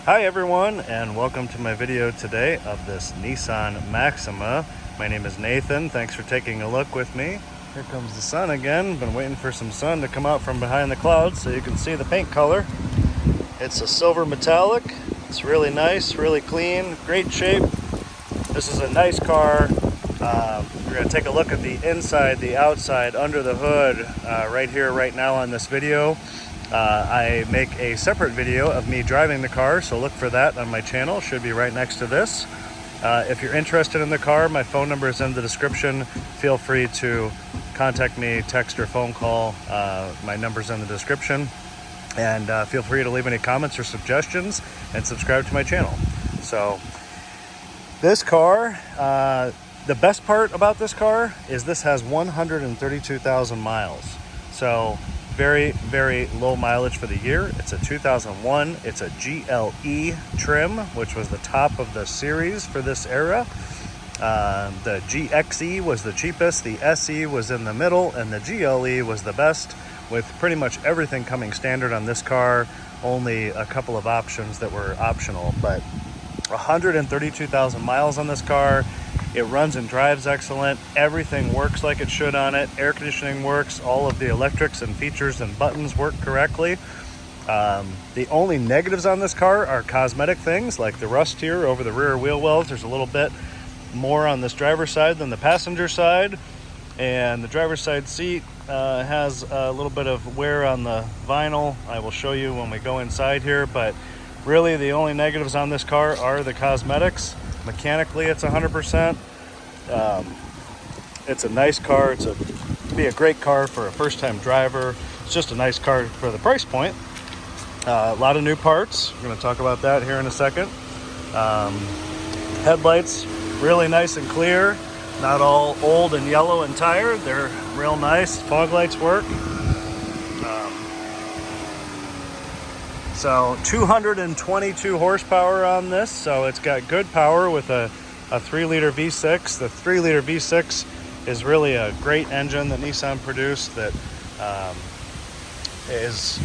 Hi everyone, and welcome to my video today of this Nissan Maxima. My name is Nathan. Thanks for taking a look with me. Here comes the sun again. Been waiting for some sun to come out from behind the clouds so you can see the paint color. It's a silver metallic. It's really nice, really clean, great shape. This is a nice car. We're going to take a look at the inside, the outside, under the hood right here, right now on this video. I make a separate video of me driving the car, so look for that on my channel. Should be right next to this. If you're interested in the car, my phone number is in the description. Feel free to contact me, text or phone call. My number's in the description. And feel free to leave any comments or suggestions and subscribe to my channel. So this car, the best part about this car is this has 132,000 miles. So very, very low mileage for the year. It's a 2001. It's a GLE trim, which was the top of the series for this era. The GXE was the cheapest, the SE was in the middle, and the GLE was the best, with pretty much everything coming standard on this car. Only a couple of options that were optional, but 132,000 miles on this car. It runs and drives excellent. Everything works like it should on it. Air conditioning works. All of the electrics and features and buttons work correctly. The only negatives on this car are cosmetic things like the rust here over the rear wheel wells. There's a little bit more on this driver's side than the passenger side. And the driver's side seat has a little bit of wear on the vinyl. I will show you when we go inside here, but really the only negatives on this car are the cosmetics. Mechanically, it's 100%. It's a nice car. It'd be a great car for a first-time driver. It's just a nice car for the price point. A lot of new parts. We're going to talk about that here in a second. Headlights, really nice and clear. Not all old and yellow and tired. They're real nice. Fog lights work. So 222 horsepower on this, so it's got good power with a 3-liter V6. The 3-liter V6 is really a great engine that Nissan produced that is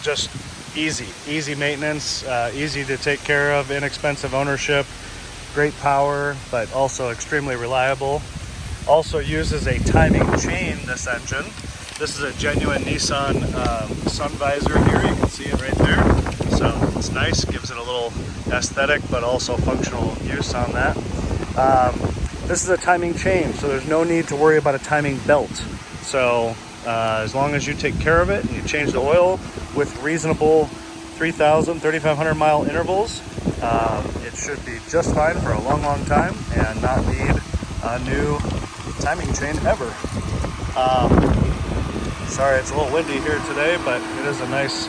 just easy maintenance, easy to take care of, inexpensive ownership, great power, but also extremely reliable. Also uses a timing chain, this engine. This is a genuine Nissan sun visor here. You can see it right there. So it's nice, gives it a little aesthetic, but also functional use on that. This is a timing chain, so there's no need to worry about a timing belt. So as long as you take care of it and you change the oil with reasonable 3,000, 3,500 mile intervals, it should be just fine for a long time and not need a new timing chain ever. Sorry, it's a little windy here today, but it is a nice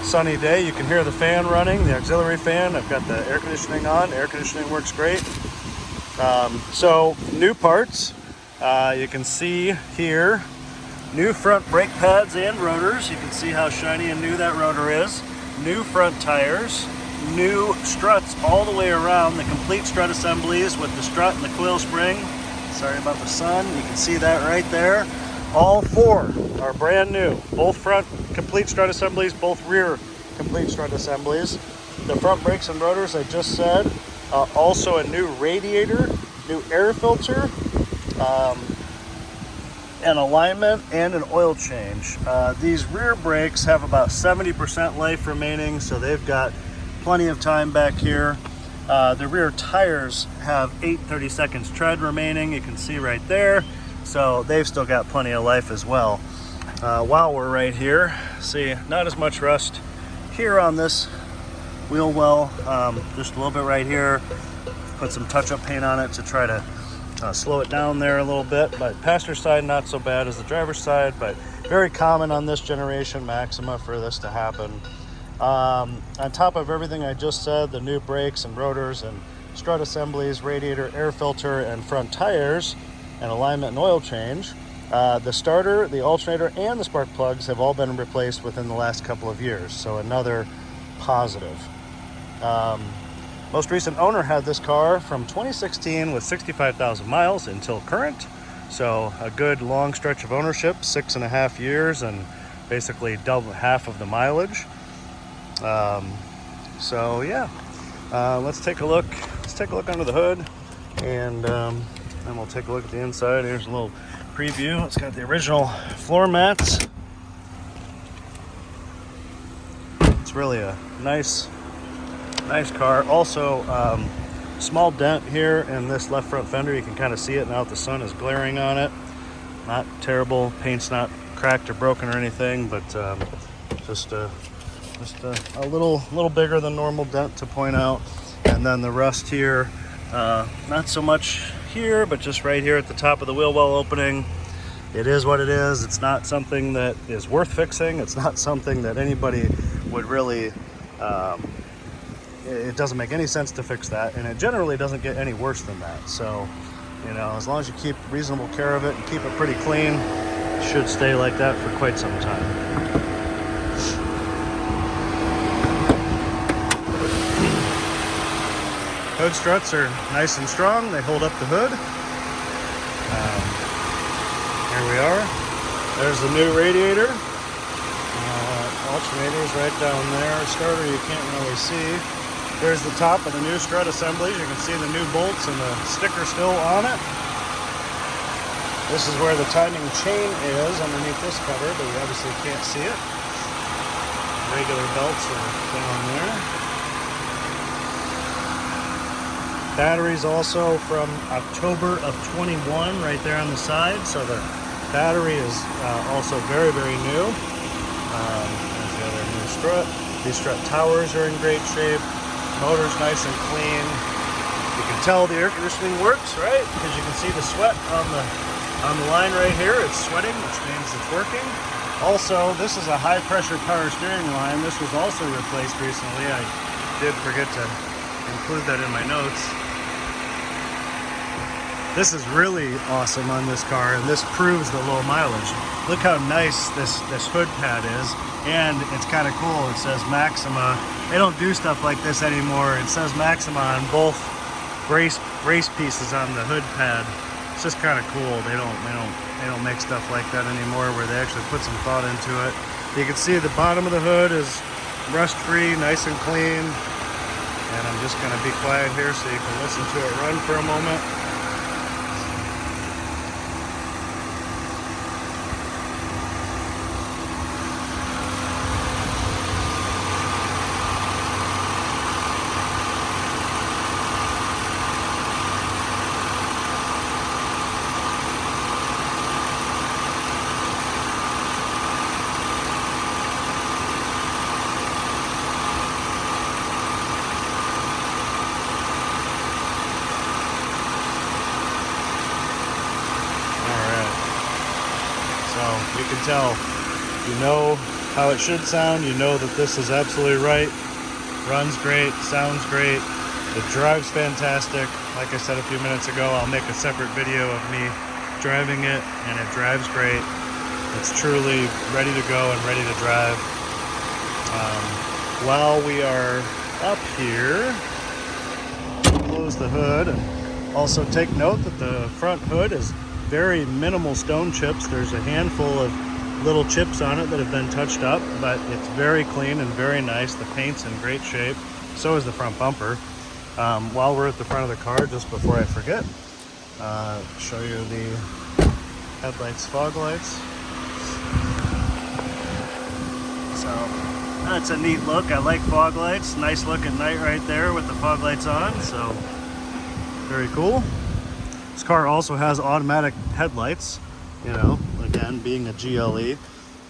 sunny day. You can hear the fan running, the auxiliary fan. I've got the air conditioning on. Air conditioning works great. So new parts, you can see here, new front brake pads and rotors. You can see how shiny and new that rotor is. New front tires, new struts all the way around, the complete strut assemblies with the strut and the coil spring. Sorry about the sun. You can see that right there. All four are brand new. Both front complete strut assemblies, both rear complete strut assemblies. The front brakes and rotors, I just said. Also a new radiator, new air filter, an alignment, and an oil change. These rear brakes have about 70% life remaining, so they've got plenty of time back here. The rear tires have 8/30 seconds tread remaining. You can see right there. So they've still got plenty of life as well. While we're right here, see, not as much rust here on this wheel well, just a little bit right here. Put some touch-up paint on it to try to slow it down there a little bit, but passenger side not so bad as the driver's side, but very common on this generation Maxima for this to happen. On top of everything I just said, the new brakes and rotors and strut assemblies, radiator, air filter, and front tires, and alignment and oil change. The starter, the alternator, and the spark plugs have all been replaced within the last couple of years, so another positive. Most recent owner had this car from 2016 with 65,000 miles until current, so a good long stretch of ownership, 6.5 years, and basically double half of the mileage. So yeah, let's take a look. Let's take a look under the hood, and then we'll take a look at the inside. Here's a little preview. It's got the original floor mats. It's really a nice car. Also, small dent here in this left front fender. You can kind of see it now that the sun is glaring on it. Not terrible. Paint's not cracked or broken or anything, but just a little bigger than normal dent to point out. And then the rust here, not so much here, but just right here at the top of the wheel well opening. It is what it is. It's not something that is worth fixing. It's not something that anybody would really, it doesn't make any sense to fix that, and it generally doesn't get any worse than that. So, you know, as long as you keep reasonable care of it and keep it pretty clean, it should stay like that for quite some time. Hood struts are nice and strong. They hold up the hood. Here we are. There's the new radiator. Alternators right down there. Starter you can't really see. There's the top of the new strut assemblies. You can see the new bolts and the sticker still on it. This is where the timing chain is underneath this cover, but you obviously can't see it. Regular belts are down there. Batteries also from October of 21 right there on the side. So the battery is also very, very new. There's the other new strut. These strut towers are in great shape. Motor's nice and clean. You can tell the air conditioning works, right? Because you can see the sweat on the line right here. It's sweating, which means it's working. Also, this is a high pressure power steering line. This was also replaced recently. I did forget to include that in my notes. This is really awesome on this car, and this proves the low mileage. Look how nice this hood pad is, and it's kind of cool. It says Maxima. They don't do stuff like this anymore. It says Maxima on both race pieces on the hood pad. It's just kind of cool. They don't make stuff like that anymore, where they actually put some thought into it. You can see the bottom of the hood is rust-free, nice and clean. And I'm just going to be quiet here so you can listen to it run for a moment. You can tell, you know how it should sound, you know that this is absolutely right. Runs great, sounds great, it drives fantastic. Like I said a few minutes ago, I'll make a separate video of me driving it, and it drives great. It's truly ready to go and ready to drive. While we are up here, close the hood, and also take note that the front hood is very minimal stone chips. There's a handful of little chips on it that have been touched up, but it's very clean and very nice. The paint's in great shape. So is the front bumper. While we're at the front of the car, just before I forget, show you the headlights, fog lights. So that's a neat look. I like fog lights. Nice look at night right there with the fog lights on. So very cool. This car also has automatic headlights, you know, again, being a GLE.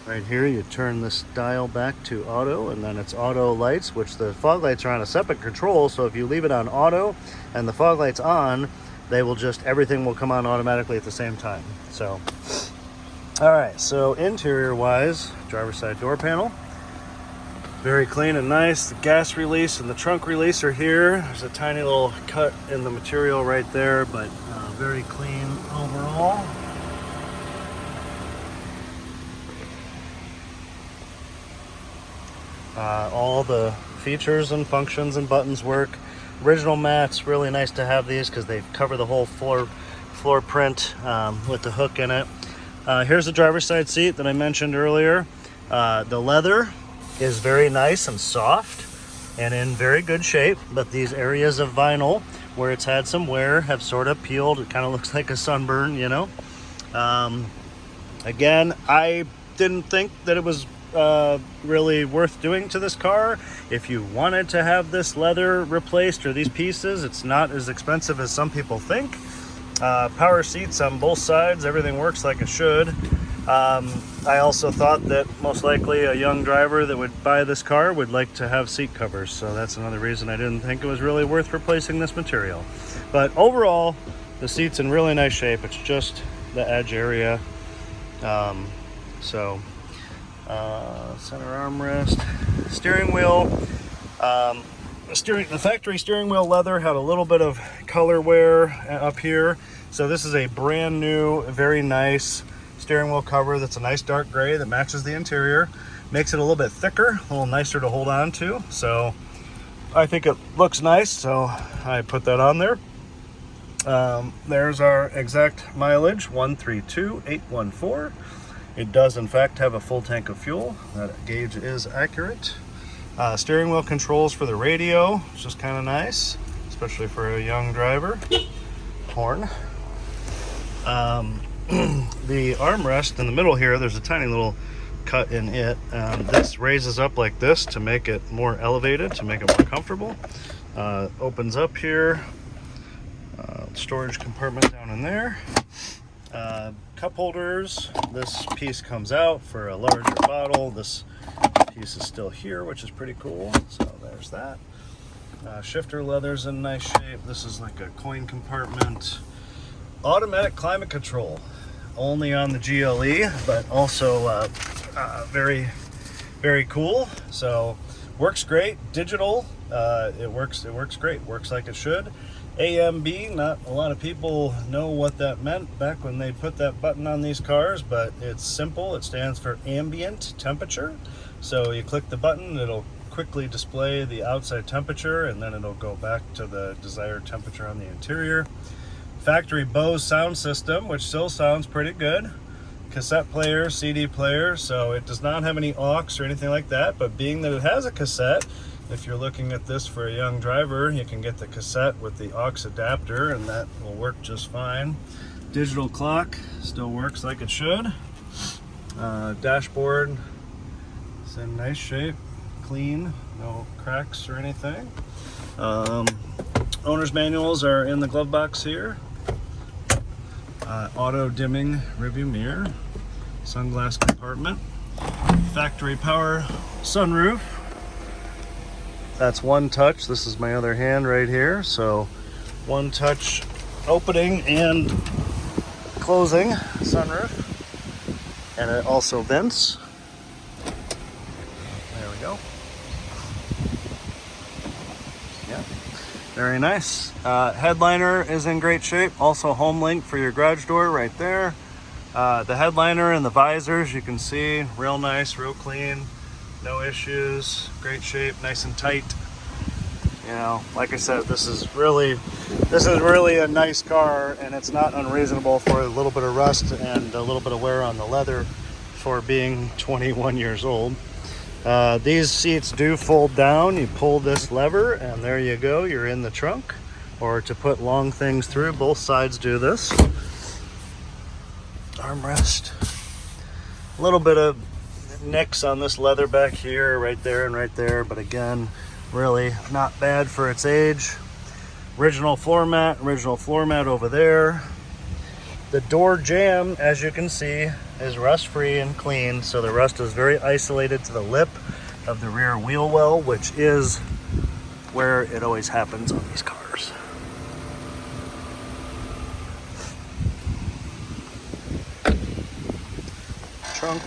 Right here, you turn this dial back to auto, and then it's auto lights, which the fog lights are on a separate control. So if you leave it on auto and the fog lights on, they will everything will come on automatically at the same time. So, all right, so interior wise, driver's side door panel. Very clean and nice. The gas release and the trunk release are here. There's a tiny little cut in the material right there, but very clean overall. All the features and functions and buttons work. Original mats, really nice to have these because they cover the whole floor print with the hook in it. Here's the driver's side seat that I mentioned earlier. The leather is very nice and soft. and in very good shape, but these areas of vinyl where it's had some wear have sort of peeled. It kind of looks like a sunburn, you know. Again, I didn't think that it was really worth doing to this car. If you wanted to have this leather replaced or these pieces, it's not as expensive as some people think. Power seats on both sides, everything works like it should. I also thought that most likely a young driver that would buy this car would like to have seat covers, so that's another reason I didn't think it was really worth replacing this material. But overall, the seat's in really nice shape. It's just the edge area. Center armrest, steering wheel. The factory steering wheel leather had a little bit of color wear up here, so this is a brand new, very nice steering wheel cover that's a nice dark gray that matches the interior. Makes it a little bit thicker, a little nicer to hold on to, so I think it looks nice, so I put that on there. There's our exact mileage, 132,814. It does in fact have a full tank of fuel. That gauge is accurate. Steering wheel controls for the radio, which is kind of nice, especially for a young driver. Horn. The armrest in the middle here, there's a tiny little cut in it. This raises up like this to make it more elevated, to make it more comfortable. Opens up here. Storage compartment down in there. Cup holders. This piece comes out for a larger bottle. This piece is still here, which is pretty cool. So there's that. Shifter leather's in nice shape. This is like a coin compartment. Automatic climate control, only on the GLE, but also very, very cool. So works great. Digital. It works great. Works like it should. AMB, not a lot of people know what that meant back when they put that button on these cars, but it's simple. It stands for ambient temperature. So you click the button, it'll quickly display the outside temperature, and then it'll go back to the desired temperature on the interior. Factory Bose sound system, which still sounds pretty good. Cassette player, CD player, so it does not have any aux or anything like that, but being that it has a cassette, if you're looking at this for a young driver, you can get the cassette with the aux adapter, and that will work just fine. Digital clock still works like it should. Dashboard is in nice shape, clean, no cracks or anything. Owner's manuals are in the glove box here. Auto dimming rearview mirror, sunglass compartment, factory power sunroof. That's one touch. This is my other hand right here. So one touch opening and closing sunroof. And it also vents. There we go. Yeah, very nice. Headliner is in great shape. Also home link for your garage door right there. The headliner and the visors, you can see, real nice, real clean. No issues, great shape, nice and tight. You know, like I said, this is really a nice car, and it's not unreasonable for a little bit of rust and a little bit of wear on the leather for being 21 years old. These seats do fold down. You pull this lever, and there you go. You're in the trunk. Or to put long things through, both sides do this. Armrest. A little bit of nicks on this leather back here, right there and right there, but again, really not bad for its age. Original floor mat over there. The door jamb, as you can see, is rust free and clean, so the rust is very isolated to the lip of the rear wheel well, which is where it always happens on these cars. Trunk.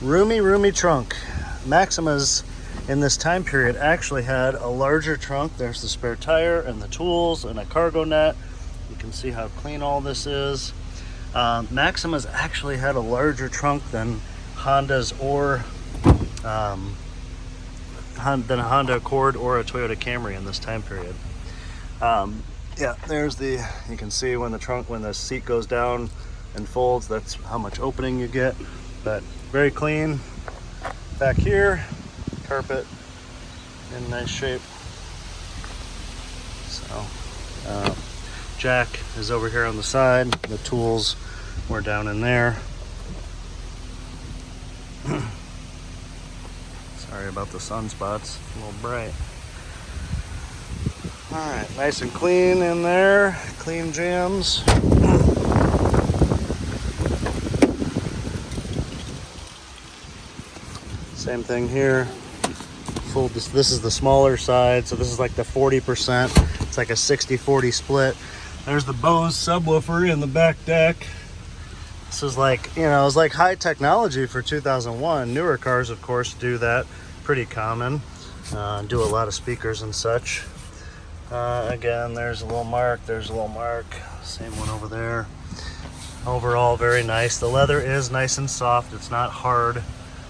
Roomy trunk. Maximas in this time period actually had a larger trunk. There's the spare tire and the tools and a cargo net. You can see how clean all this is. Maximas actually had a larger trunk than Hondas or than a Honda Accord or a Toyota Camry in this time period. Yeah, there's the, you can see when the seat goes down and folds, that's how much opening you get. But very clean. Back here, carpet in nice shape. So jack is over here on the side. The tools were down in there. Sorry about the sunspots, a little bright. All right, nice and clean in there, clean jams. Same thing here. Full. This is the smaller side, so this is like the 40%. It's like a 60-40 split. There's the Bose subwoofer in the back deck. This is like, you know, it's like high technology for 2001. Newer cars, of course, do that. Pretty common. Do a lot of speakers and such. Again, there's a little mark. There's a little mark. Same one over there. Overall, very nice. The leather is nice and soft. It's not hard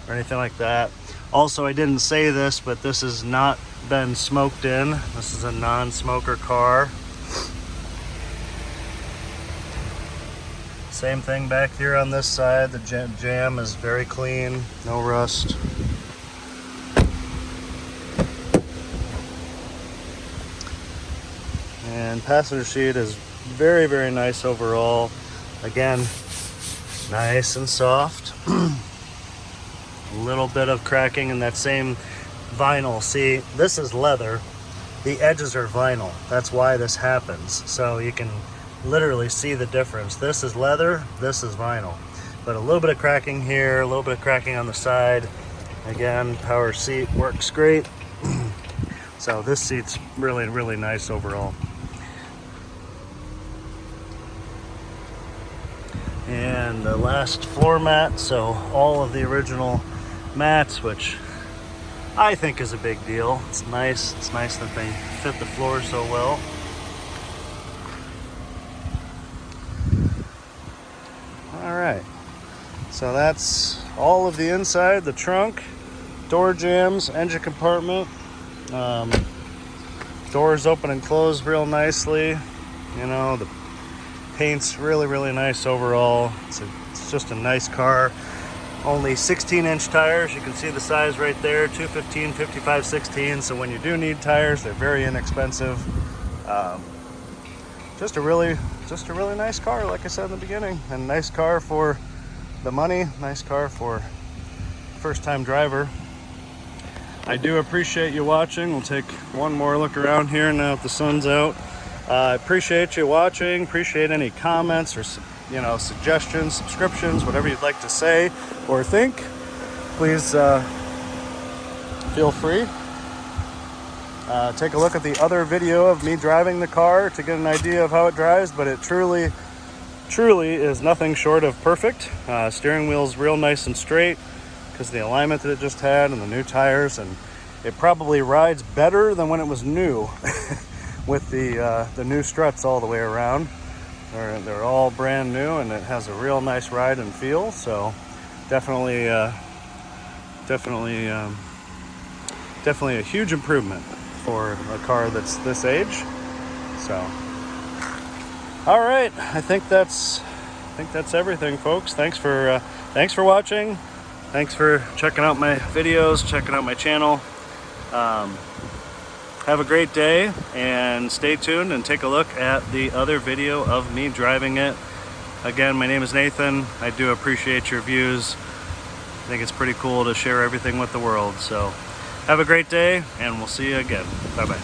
or anything like that. Also, I didn't say this, but this has not been smoked in. This is a non-smoker car. Same thing back here on this side. The Jamb is very clean, no rust. And passenger seat is very, very nice overall. Again, nice and soft. A little bit of cracking in that same vinyl. See, this is leather. The edges are vinyl. That's why this happens. So you can literally see the difference. This is leather, this is vinyl. But a little bit of cracking here, a little bit of cracking on the side. Again, power seat works great. So this seat's really, really nice overall. And the last floor mat, so all of the original mats, which I think is a big deal. It's nice that they fit the floor so well. All right, so that's all of the inside, the trunk, door jambs, engine compartment. Doors open and close real nicely. You know, the paint's really, really nice overall. It's just a nice car. Only 16-inch tires. You can see the size right there, 215, 55, 16. So when you do need tires, they're very inexpensive. Just a really nice car, like I said in the beginning. And nice car for the money. Nice car for first-time driver. I do appreciate you watching. We'll take one more look around here now that the sun's out. I appreciate you watching. Appreciate any comments or, you know, suggestions, subscriptions, whatever you'd like to say or think. Please feel free. Take a look at the other video of me driving the car to get an idea of how it drives, but it truly is nothing short of perfect. Steering wheel's real nice and straight because of the alignment that it just had and the new tires, and it probably rides better than when it was new. With the new struts all the way around. They're all brand new, and it has a real nice ride and feel. So definitely a huge improvement for a car that's this age. So all right, I think that's everything, folks. Thanks for watching. Thanks for checking out my videos, checking out my channel. Have a great day, and stay tuned and take a look at the other video of me driving it. Again, my name is Nathan. I do appreciate your views. I think it's pretty cool to share everything with the world. So have a great day, and we'll see you again. Bye-bye.